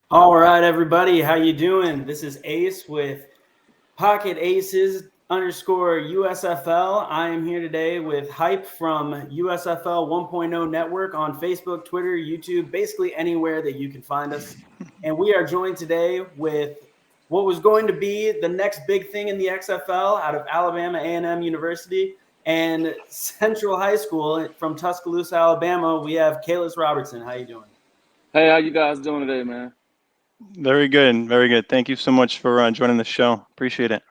All right, everybody, how you doing? This is Ace with Pocket Aces underscore USFL. I am here today with Hype from USFL 1.0 Network on Facebook, Twitter, YouTube, basically anywhere that you can find us. And we are joined today with what was going to be the next big thing in the XFL out of Alabama A&M University and Central High School from Tuscaloosa, Alabama. We have Kalias Robertson. How you doing? Hey, how you guys doing today, man? Very good. Very good. Thank you so much for joining the show. Appreciate it.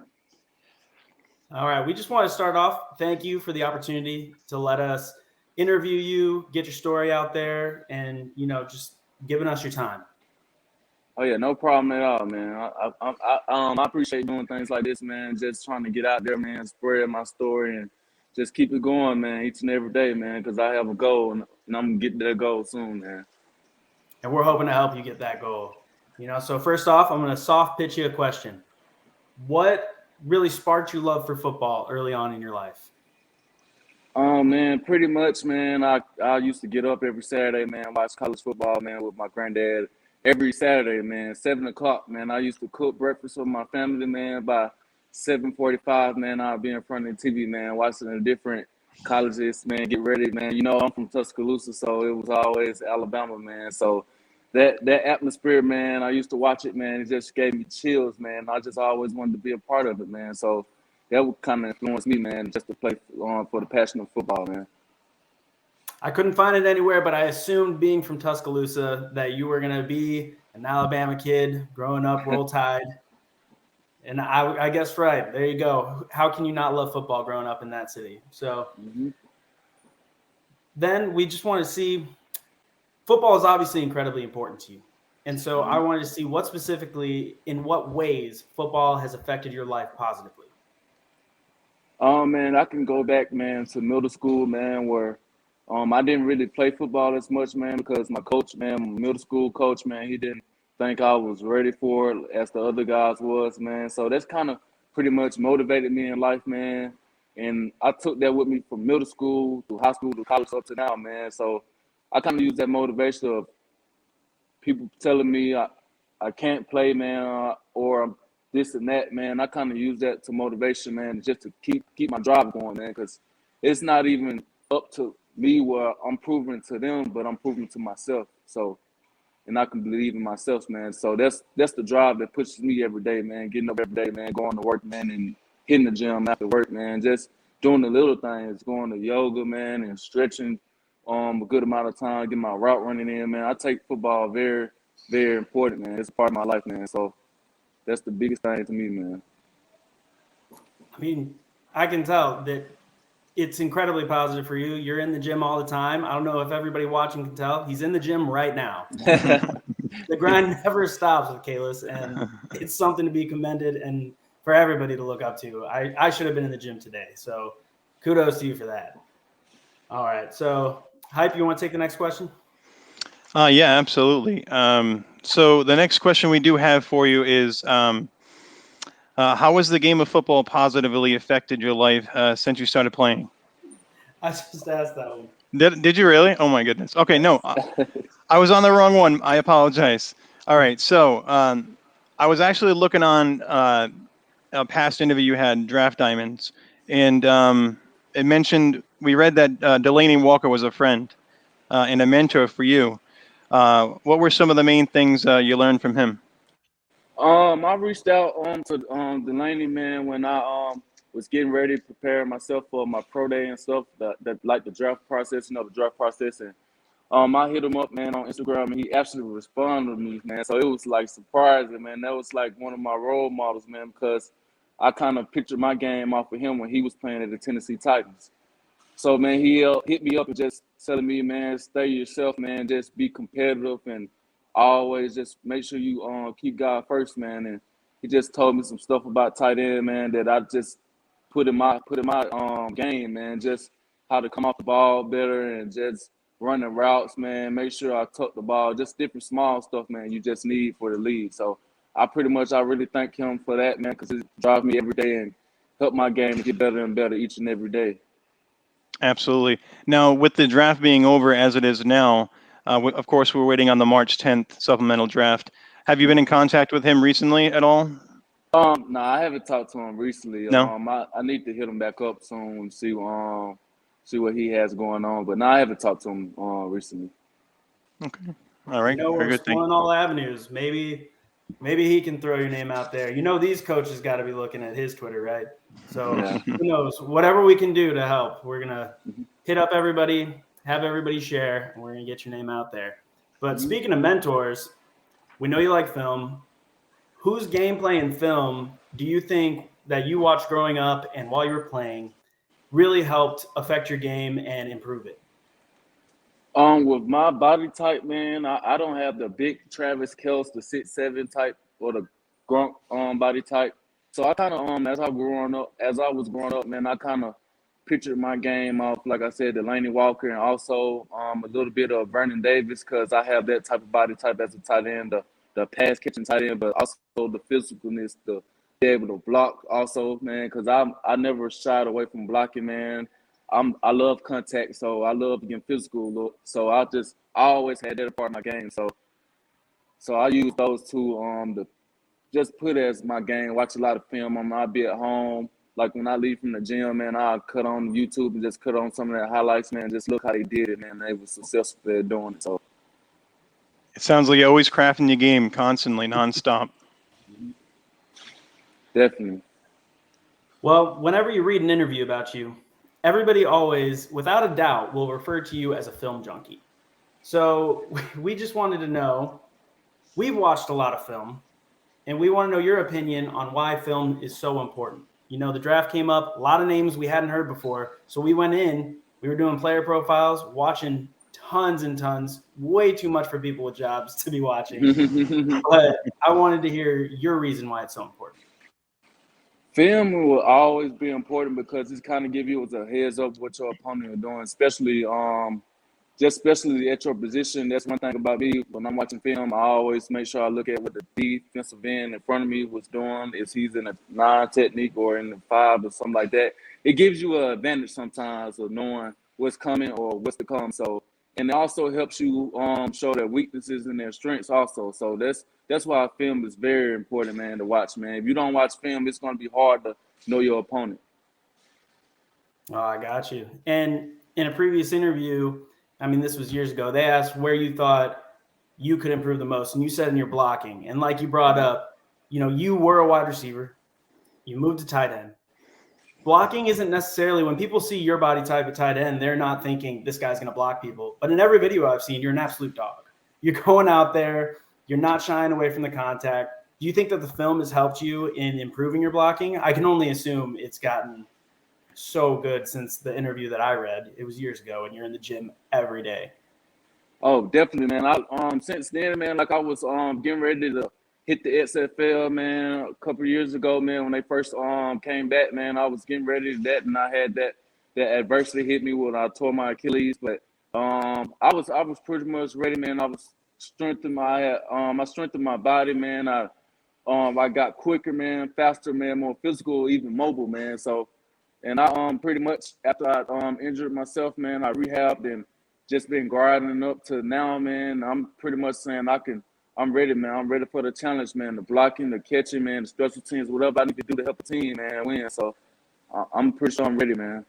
All right. We just want to start off. Thank you for the opportunity to let us interview you, get your story out there, and, just giving us your time. Oh yeah, no problem at all, man. I appreciate doing things like this, man. Just trying to get out there, man, spread my story and just keep it going, man, each and every day, man. Because I have a goal, and I'm gonna get to that goal soon, man. And we're hoping to help you get that goal. So first off, I'm going to soft pitch you a question. What really sparked your love for football early on in your life? Man, pretty much, man. I used to get up every Saturday, man, watch college football, man, with my granddad every Saturday, man. 7 o'clock, man. I used to cook breakfast for my family, man. By 7:45, man, I'd be in front of the TV, man, watching the different colleges, man. Get ready, man. You know, I'm from Tuscaloosa, so it was always Alabama, man. So that atmosphere, man, I used to watch it, man. It just gave me chills, man. I just always wanted to be a part of it, man. So that would kind of influence me, man, just to play for the passion of football, man. I couldn't find it anywhere, but I assumed being from Tuscaloosa that you were going to be an Alabama kid growing up, Roll Tide. And I guess right. There you go. How can you not love football growing up in that city? So then we just want to see football is obviously incredibly important to you. And so I wanted to see in what ways football has affected your life positively. Man, I can go back, man, to middle school, man, where I didn't really play football as much, man, because my coach, man, middle school coach, man, he didn't think I was ready for it as the other guys was, man. So that's kind of pretty much motivated me in life, man. And I took that with me from middle school to high school to college up to now, man. So I kind of use that motivation of people telling me I can't play, man, or I'm this and that, man. I kind of use that to motivation, man, just to keep my drive going, man, because it's not even up to me where I'm proving to them, but I'm proving to myself. So, and I can believe in myself, man. So that's the drive that pushes me every day, man. Getting up every day, man, going to work, man, and hitting the gym after work, man. Just doing the little things, going to yoga, man, and stretching a good amount of time, getting my route running in, man. I take football very, very important, man. It's a part of my life, man. So that's the biggest thing to me, man. I mean, I can tell that it's incredibly positive for you. You're in the gym all the time. I don't know if everybody watching can tell. He's in the gym right now. The grind never stops with Kalis, and it's something to be commended and for everybody to look up to. I should have been in the gym today, so kudos to you for that. All right, so Hype, you want to take the next question? Yeah, absolutely. So the next question we do have for you is, how has the game of football positively affected your life since you started playing? I just asked that one. Did you really? Oh my goodness. Okay, no, I was on the wrong one. I apologize. All right, so I was actually looking on a past interview you had, Draft Diamonds, and it mentioned we read that Delaney Walker was a friend and a mentor for you. What were some of the main things you learned from him? I reached out to Delaney, man, when I was getting ready to prepare myself for my pro day and stuff, that like the draft process, the draft process, and I hit him up, man, on Instagram, and he actually responded to me, man. So it was like surprising, man. That was like one of my role models, man, because I kind of pictured my game off of him when he was playing at the Tennessee Titans. So, man, he hit me up and just telling me, man, stay yourself, man. Just be competitive and always just make sure you keep God first, man. And he just told me some stuff about tight end, man, that I just put in my game, man. Just how to come off the ball better and just running routes, man. Make sure I tuck the ball. Just different small stuff, man. You just need for the league. So I really thank him for that, man, because it drives me every day and help my game to get better and better each and every day. Absolutely. Now, with the draft being over as it is now, of course, we're waiting on the March 10th supplemental draft. Have you been in contact with him recently at all? No, I haven't talked to him recently. No. I need to hit him back up soon and see what he has going on. But no, I haven't talked to him recently. Okay. All right. We're Very good. exploring all avenues. Maybe he can throw your name out there. These coaches got to be looking at his Twitter, right? So Yeah. who knows? Whatever we can do to help, we're gonna hit up everybody, have everybody share, and we're gonna get your name out there. But speaking of mentors, we know you like film. Whose gameplay and film do you think that you watched growing up and while you were playing really helped affect your game and improve it? With my body type, man, I don't have the big Travis Kelce, the 6'7" type, or the Gronk body type. So I kind of as I was growing up, man, I kind of pictured my game off, like I said, Delaney Walker, and also a little bit of Vernon Davis, because I have that type of body type as a tight end, the pass catching tight end, but also the physicalness to be able to block also, man, because I never shied away from blocking, man. I love contact, so I love getting physical. So I always had that part of my game. So I use those two to just put as my game. Watch a lot of film. I'll be at home. Like when I leave from the gym, man, I'll cut on YouTube and just cut on some of the highlights, man. Just look how they did it, man. They were successful at doing it. So It sounds like you're always crafting your game constantly, nonstop. definitely. Well, whenever you read an interview about you, everybody always, without a doubt, will refer to you as a film junkie. So we just wanted to know, we've watched a lot of film, and we want to know your opinion on why film is so important. The draft came up, a lot of names we hadn't heard before. So we went in, we were doing player profiles, watching tons and tons, way too much for people with jobs to be watching. But I wanted to hear your reason why it's so important. Film will always be important because it's kind of give you a heads up what your opponent is doing, especially at your position. That's one thing about me. When I'm watching film, I always make sure I look at what the defensive end in front of me was doing. If he's in a 9 technique or in the 5 or something like that, it gives you an advantage sometimes of knowing what's coming or what's to come. So, and it also helps you show their weaknesses and their strengths also. So that's why film is very important, man, to watch, man. If you don't watch film, it's going to be hard to know your opponent. Oh, I got you. And in a previous interview, this was years ago, they asked where you thought you could improve the most. And you said in your blocking. And like you brought up, you were a wide receiver. You moved to tight end. Blocking isn't necessarily, when people see your body type at tight end, they're not thinking this guy's going to block people. But in every video I've seen, you're an absolute dog. You're going out there. You're not shying away from the contact. Do you think that the film has helped you in improving your blocking? I can only assume it's gotten so good since the interview that I read. It was years ago, and you're in the gym every day. Oh, definitely, man. I since then, man, like I was getting ready to hit the USFL, man, a couple of years ago, man, when they first came back, man. I was getting ready to that, and I had that adversity hit me when I tore my Achilles. But I was pretty much ready, man. I was strengthened my body, man. I got quicker, man, faster, man, more physical, even mobile, man. So, and I pretty much after I injured myself, man, I rehabbed and just been grinding up to now, man. I'm pretty much saying I'm ready, man. I'm ready for the challenge, man. The blocking, the catching, man, the special teams, whatever I need to do to help the team, man, win. So I'm pretty sure I'm ready, man.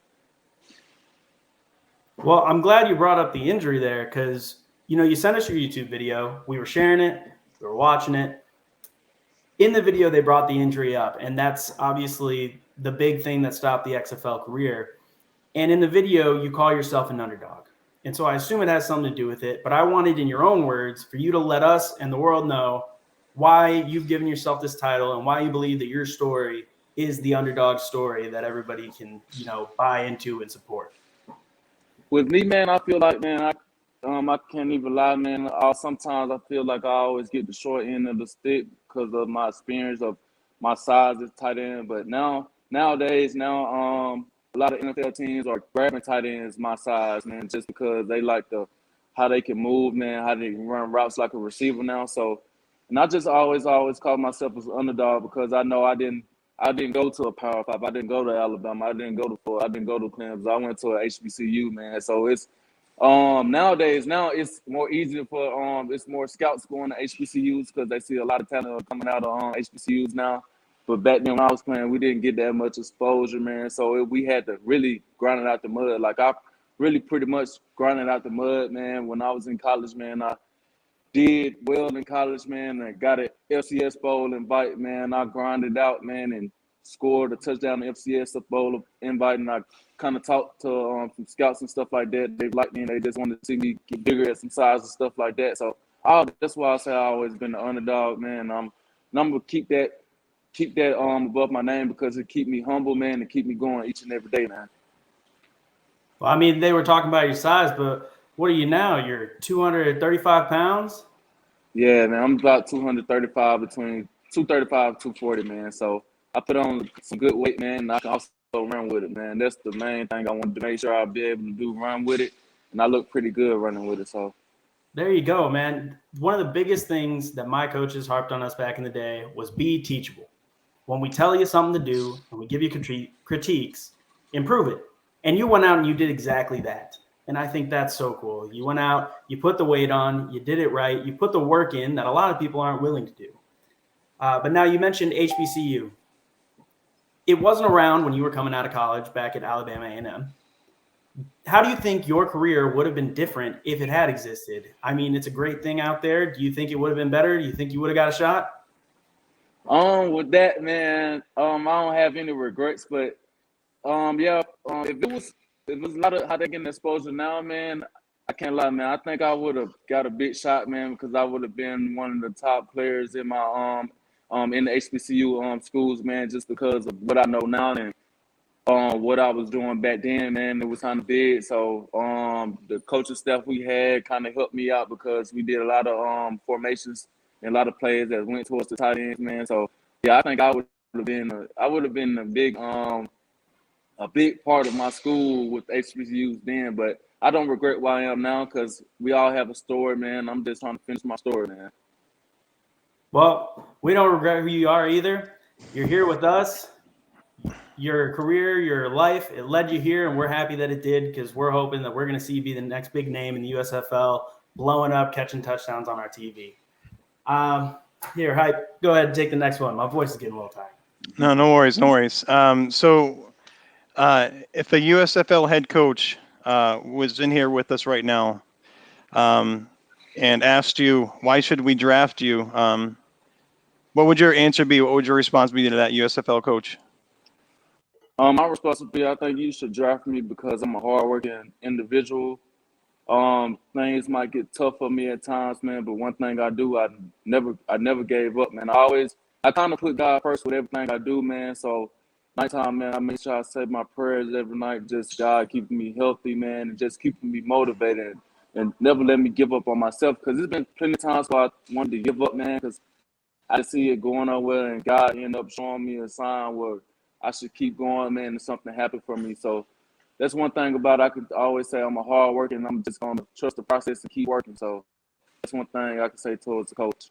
Well, I'm glad you brought up the injury there because, you sent us your YouTube video. We were sharing it. We were watching it. In the video, they brought the injury up, and that's obviously the big thing that stopped the XFL career. And in the video, you call yourself an underdog. And so I assume it has something to do with it, but I wanted, in your own words, for you to let us and the world know why you've given yourself this title and why you believe that your story is the underdog story that everybody can, buy into and support. With me, man, I feel like, man, I can't even lie, man. Sometimes I feel like I always get the short end of the stick because of my experience of my size as tight end. But nowadays, a lot of NFL teams are grabbing tight ends my size, man, just because they like how they can move, man, how they can run routes like a receiver now. So, and I just always call myself as an underdog because I know I didn't go to a Power 5. I didn't go to Alabama. I didn't go to Florida. I didn't go to Clemson. I went to a HBCU, man. So Nowadays, now it's more easier for it's more scouts going to HBCUs because they see a lot of talent coming out of HBCUs now. But back then when I was playing, we didn't get that much exposure, man. So we had to really grind it out the mud. Like I really pretty much grinded out the mud, man. When I was in college, man, I did well in college, man, and got an FCS bowl invite, man. I grinded out, man, and scored a touchdown in FCS bowl invite, and I kind of talked to some scouts and stuff like that. They liked me, and they just wanted to see me get bigger at some size and stuff like that. So that's why I say I always been the underdog, man. And I'm gonna keep that above my name because it keep me humble, man, and keep me going each and every day, man. Well, I mean, they were talking about your size, but what are you now? You're 235 pounds? Yeah, man, I'm about 235, between 235 and 240, man. So I put on some good weight, man, and I can also run with it, man. That's the main thing I wanted to make sure I'll be able to do, run with it, and I look pretty good running with it. So there you go, man. One of the biggest things that my coaches harped on us back in the day was be teachable. When we tell you something to do and we give you critiques, improve it. And you went out and you did exactly that. And I think that's so cool. You went out, you put the weight on, you did it right, you put the work in that a lot of people aren't willing to do. But now you mentioned HBCU. It wasn't around when you were coming out of college back at Alabama A&M. How do you think your career would have been different if it had existed? I mean, it's a great thing out there. Do you think it would have been better? Do you think you would have got a shot? with that, man, I don't have any regrets, but if it was a lot of how they getting exposure now, man, I can't lie, man. I think I would have got a big shot, man, because I would have been one of the top players in my in the HBCU schools, man, just because of what I know now and what I was doing back then, man. It was kind of big. So the coaching staff we had kind of helped me out because we did a lot of formations and a lot of plays that went towards the tight ends, man. So yeah, I think I would have been a big part of my school with HBCUs then, but I don't regret where I am now because we all have a story, man. I'm just trying to finish my story, man. Well, we don't regret who you are either. You're here with us. Your career, your life, it led you here, and we're happy that it did because we're hoping that we're going to see you be the next big name in the USFL, blowing up, catching touchdowns on our TV. Here, Hype, go ahead and take the next one. My voice is getting a little tired. No worries, no worries. If a USFL head coach was in here with us right now and asked you, why should we draft you? What would your answer be? What would your response be to that USFL coach? My responsibility, I think you should draft me because I'm a hardworking individual. Things might get tough for me at times, man, but one thing I do, I never gave up, man. I kind of put God first with everything I do, man. So nighttime, man, I make sure I say my prayers every night, just God keeping me healthy, man, and just keeping me motivated and never let me give up on myself. Because there's been plenty of times where I wanted to give up, man, because I see it going nowhere, and God ended up showing me a sign where I should keep going, man, and something happened for me. So that's one thing about it. I could always say I'm a hard worker, and I'm just going to trust the process and keep working. So that's one thing I can say towards the coach.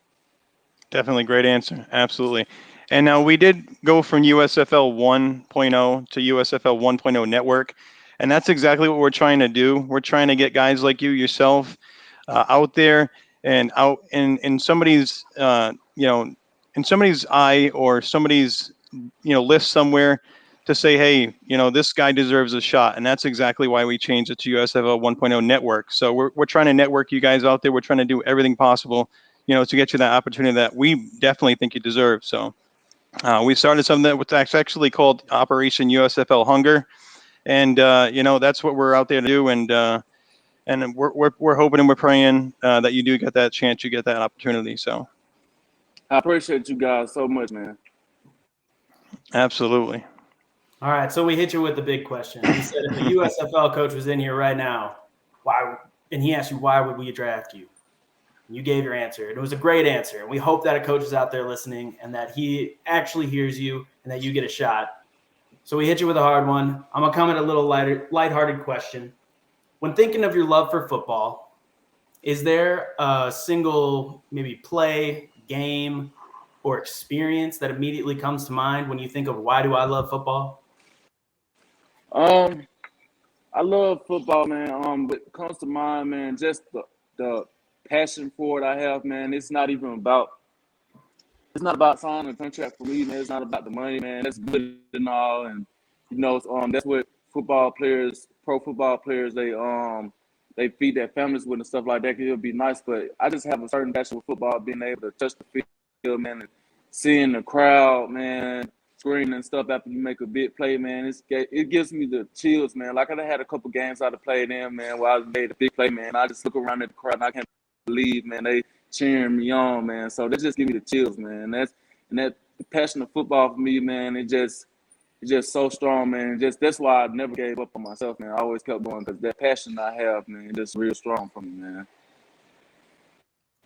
Definitely great answer. Absolutely. And now we did go from USFL 1.0 to USFL 1.0 network. And that's exactly what we're trying to do. We're trying to get guys like you yourself out there and out in somebody's, in somebody's eye or somebody's, list somewhere to say, hey, this guy deserves a shot. And that's exactly why we changed it to USFL 1.0 network. So we're trying to network you guys out there. We're trying to do everything possible, to get you that opportunity that we definitely think you deserve. So we started something that was actually called Operation USFL Hunger. And, that's what we're out there to do. And we're hoping and we're praying that you do get that chance, you get that opportunity. So I appreciate you guys so much, man. Absolutely. All right, so we hit you with the big question. He said if a USFL coach was in here right now, and he asked you, why would we draft you? You gave your answer. It was a great answer. And we hope that a coach is out there listening and that he actually hears you and that you get a shot. So we hit you with a hard one. I'm going to come at a little lighthearted question. When thinking of your love for football, is there a single maybe play, game, or experience that immediately comes to mind when you think of why do I love football? I love football, man. But it comes to mind, man, just the passion for it I have, man. It's not about signing a contract for me, man. It's not about the money, man. That's good and all, and that's what pro football players, they feed their families with and stuff like that. 'Cause it'll be nice, but I just have a certain passion with football, being able to touch the field, man, and seeing the crowd, man, screaming and stuff after you make a big play, man. It gives me the chills, man. Like I had a couple games I played in, man, where I made a big play, man. I just look around at the crowd and I can't believe, man, they cheering me on, man. So that just give me the chills, man. That the passion of football for me, man. It's just so strong, man. That's why I never gave up on myself, man. I always kept going because that passion I have, man, is just real strong for me, man.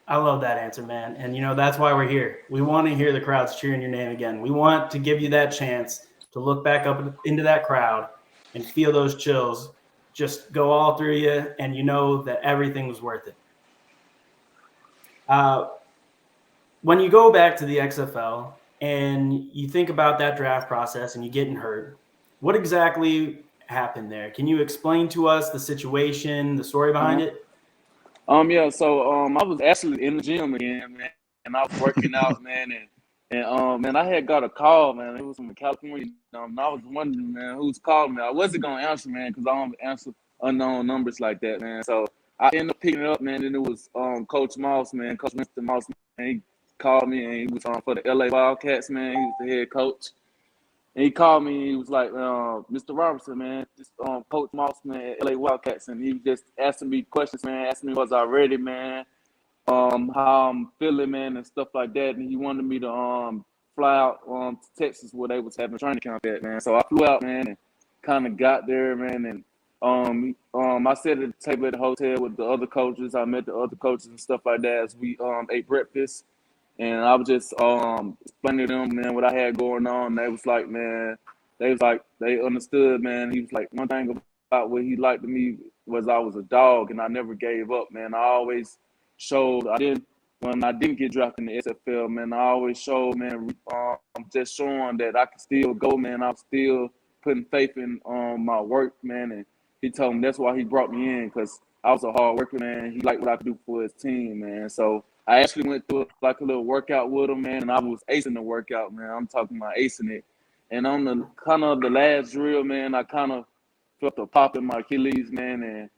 I love that answer, man. And, that's why we're here. We want to hear the crowds cheering your name again. We want to give you that chance to look back up into that crowd and feel those chills just go all through you, and you know that everything was worth it. When you go back to the XFL and you think about that draft process and you getting hurt, what exactly happened there? Can you explain to us the situation, the story behind it? Yeah, so I was actually in the gym again, man, and I was working out, man, and man, I had got a call, man. It was from California, and I was wondering, man, who's calling me. I wasn't gonna answer, man, because I don't answer unknown numbers like that, man. So I ended up picking it up, man, and it was Coach Moss, man, Coach Mr. Moss, man. He called me, and he was for the LA Wildcats, man. He was the head coach. And he called me, and he was like, Mr. Robertson, man, this Coach Moss, man, at LA Wildcats. And he was just asking me questions, man, asking me was I ready, man, how I'm feeling, man, and stuff like that. And he wanted me to fly out to Texas where they was having training camp at, man. So I flew out, man, and kind of got there, man. And I sat at the table at the hotel with the other coaches. I met the other coaches and stuff like that as we ate breakfast. And I was just explaining to them, man, what I had going on. They was like, man, they understood, man. He was like, one thing about what he liked to me was I was a dog and I never gave up, man. I always showed, when I didn't get drafted in the SFL, man, I always showed, man, just showing that I could still go, man. I'm still putting faith in my work, man. And he told me that's why he brought me in, because I was a hard worker, man. He liked what I could do for his team, man. So I actually went through like a little workout with him, man, and I was acing the workout, man. I'm talking about acing it. And on the kind of the last drill, man, I kind of felt a pop in my Achilles, man,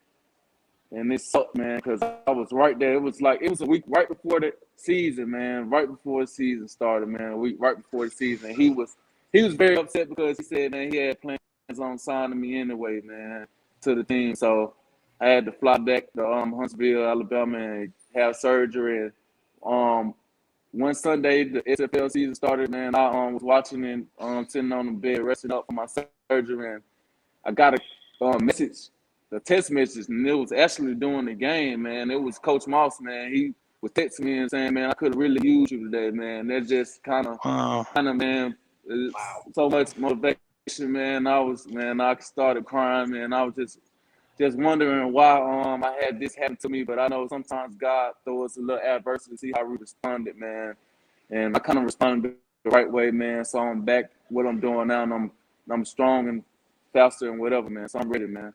and it sucked, man, because I was right there. It was a week right before the season, man, right before the season started, man, a week right before the season. He was very upset because he said, man, he had plans on signing me anyway, man, to the team. So I had to fly back to Huntsville, Alabama, and have surgery. And one Sunday, the SFL season started, man. I was watching and sitting on the bed, resting up for my surgery, and I got a message, a text message, and it was actually during the game, man. It was Coach Moss, man. He was texting me and saying, man, I could really use you today, man. That just kind of, man, so much motivation, man. I started crying, man. I was just wondering why I had this happen to me, but I know sometimes God throws a little adversity to see how we responded, man. And I kind of responded the right way, man. So I'm back what I'm doing now, and I'm strong and faster and whatever, man. So I'm ready, man.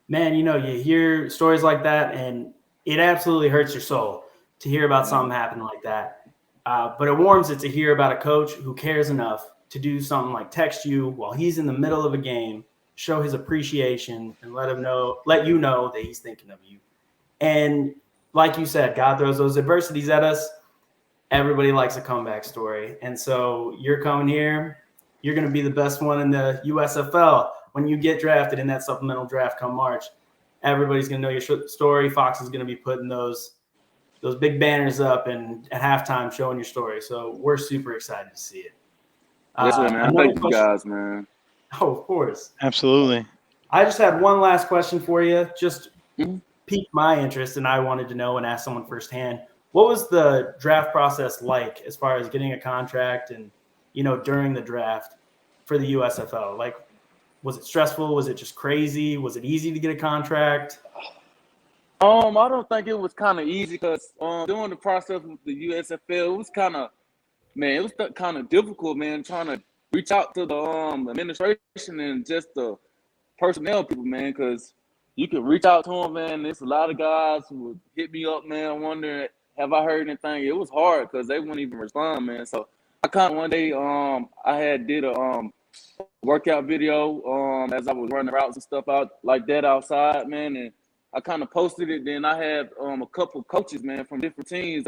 Man, you hear stories like that, and it absolutely hurts your soul to hear about something happening like that. But it warms it to hear about a coach who cares enough to do something like text you while he's in the middle of a game, show his appreciation, and let you know that he's thinking of you. And like you said, God throws those adversities at us. Everybody likes a comeback story. And so you're coming here, you're going to be the best one in the USFL. When you get drafted in that supplemental draft come March, everybody's going to know your story. Fox is going to be putting those big banners up and at halftime showing your story. So we're super excited to see it. Yes, man. Thank you guys, man. Oh, of course. Absolutely. I just had one last question for you. Just piqued my interest, and I wanted to know and ask someone firsthand. What was the draft process like as far as getting a contract and, during the draft for the USFL? Like, was it stressful? Was it just crazy? Was it easy to get a contract? I don't think it was kind of easy because during the process with the USFL, it was kind of difficult, man, trying to reach out to the administration and just to personnel people, man, because you can reach out to them, man. There's a lot of guys who would hit me up, man, wondering, have I heard anything? It was hard because they wouldn't even respond, man. So I kind of one day, I had did a workout video as I was running routes and stuff out like that outside, man, and I kind of posted it. Then I had a couple of coaches, man, from different teams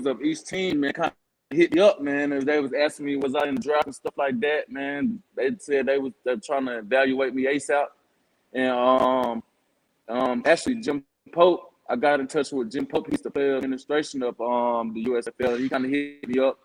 of each team, man, kind of hit me up, man, and they was asking me was I in the draft and stuff like that, man. They said they're trying to evaluate me ASAP, and actually Jim Pope, I got in touch with Jim Pope. He's the player administration of the USFL. He kind of hit me up.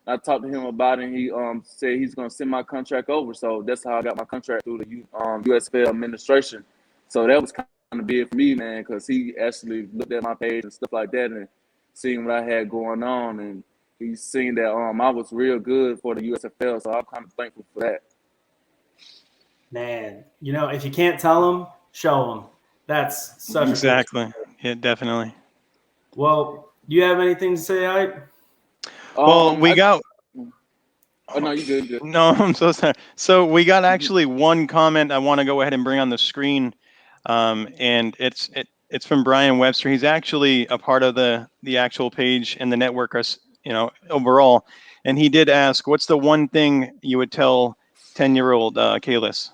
I talked to him about it, and he said he's going to send my contract over. So that's how I got my contract through the USFL administration. So that was kind of big for me, man, because he actually looked at my page and stuff like that and seen what I had going on. And he's seen that I was real good for the USFL. So I'm kind of thankful for that. Man, if you can't tell them, show them. That's such exactly. Yeah, definitely. Well, do you have anything to say, Hype? Well, we got. Oh no, you good. No, I'm so sorry. So we got actually one comment I want to go ahead and bring on the screen, and it's from Brian Webster. He's actually a part of the actual page and the network, overall. And he did ask, "What's the one thing you would tell 10-year-old Kalias?"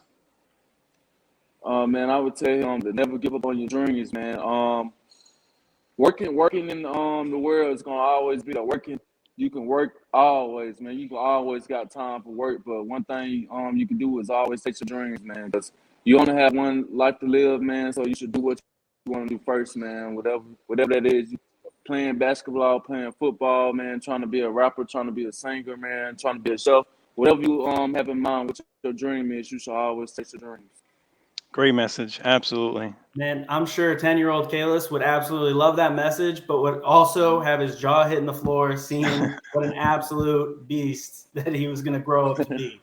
Man, I would tell him to never give up on your dreams, man. Working in the world is gonna always be the working. You can work always, man. You can always got time for work, but one thing you can do is always take your dreams, man. Because you only have one life to live, man. So you should do what you want to do first, man. Whatever that is, playing basketball, playing football, man. Trying to be a rapper, trying to be a singer, man. Trying to be a chef. Whatever you have in mind, what your dream is, you should always take your dreams. Great message. Absolutely. Man, I'm sure 10-year-old Kalias would absolutely love that message, but would also have his jaw hitting the floor, seeing what an absolute beast that he was going to grow up to be.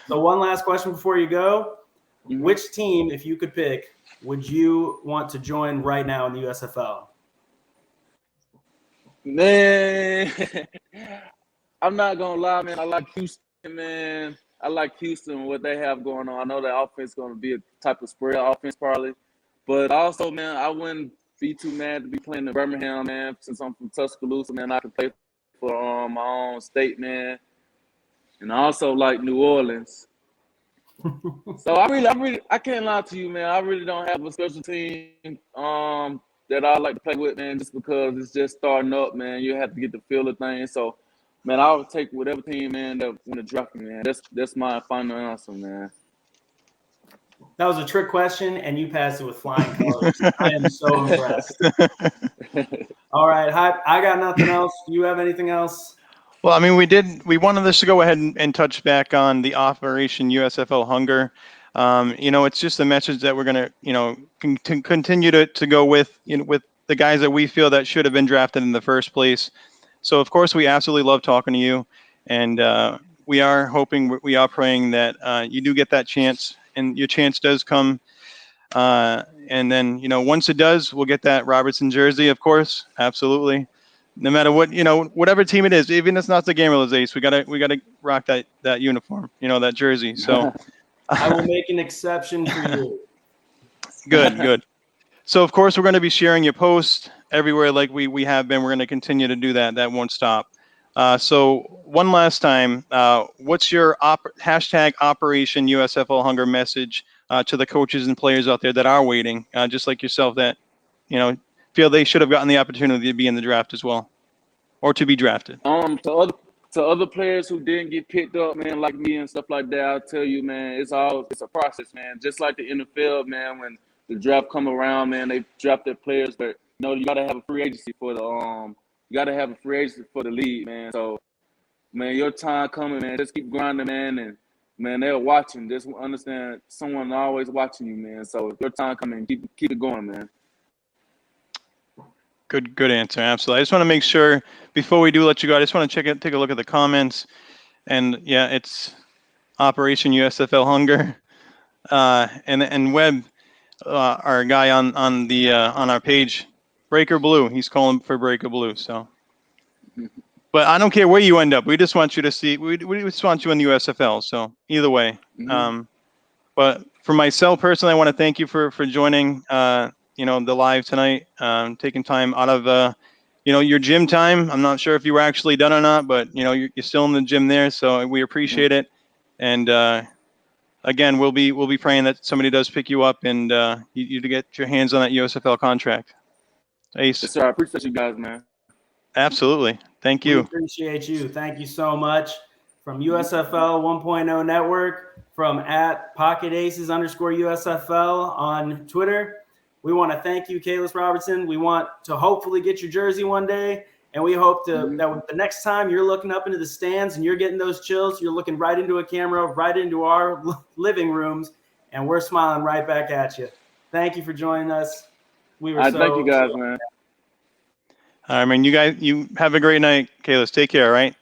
So one last question before you go. Mm-hmm. Which team, if you could pick, would you want to join right now in the USFL? Man, I'm not going to lie, man. I like Houston, man. I like Houston, what they have going on. I know that offense is going to be a type of spread offense probably. But also, man, I wouldn't be too mad to be playing in Birmingham, man. Since I'm from Tuscaloosa, man, I can play for my own state, man. And I also like New Orleans. So I can't lie to you, man. I really don't have a special team that I like to play with, man, just because it's just starting up, man. You have to get the feel of things. So, man, I would take whatever team, man, that want to draft me, man. That's my final answer, man. That was a trick question, and you passed it with flying colors. I am so impressed. All right, Hype, I got nothing else. Do you have anything else? Well, I mean, we wanted us to go ahead and touch back on the Operation USFL Hunger. It's just a message that we're going to, continue to go with, with the guys that we feel that should have been drafted in the first place. So, of course, we absolutely love talking to you, and we are praying that you do get that chance, and your chance does come. And then, once it does, we'll get that Robertson jersey, of course, absolutely. No matter what, whatever team it is, even if it's not the Gamerless Ace, we gotta rock that uniform, that jersey. So I will make an exception for you. Good. So of course we're going to be sharing your post everywhere like we have been. We're going to continue to do that. That won't stop. So one last time, what's your hashtag Operation USFL Hunger message to the coaches and players out there that are waiting, just like yourself, that feel they should have gotten the opportunity to be in the draft as well, or to be drafted? To other players who didn't get picked up, man, like me and stuff like that, I'll tell you, man, it's a process, man. Just like the NFL, man, when the draft come around, man, they draft their players, but you gotta have a free agency for the league, man. So, man, your time coming, man. Just keep grinding, man, and man, they're watching. Just understand, someone always watching you, man. So if your time coming, keep it going, man. Good answer. Absolutely. I just want to make sure before we do let you go, I just want to take a look at the comments, and yeah, it's Operation USFL Hunger, and Webb, our guy on our page, Breaker Blue. He's calling for Breaker Blue. So, but I don't care where you end up. We just want you to see. We just want you in the USFL. So either way, But for myself personally, I want to thank you for joining, the live tonight, taking time out of, your gym time. I'm not sure if you were actually done or not, but, you're still in the gym there. So we appreciate it. And again, we'll be praying that somebody does pick you up and you to get your hands on that USFL contract. Ace. Yes, sir. I appreciate you guys, man. Absolutely. Thank We you. appreciate you. Thank you so much. From USFL 1.0 Network, from @PocketAces_USFL on Twitter. We want to thank you, Kalias Robertson. We want to hopefully get your jersey one day. And we hope that the next time you're looking up into the stands and you're getting those chills, you're looking right into a camera, right into our living rooms, and we're smiling right back at you. Thank you for joining us. We were Thank you guys, man. I mean, you have a great night, Kalias. Take care, all right?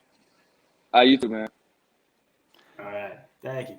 You too, man. All right. Thank you.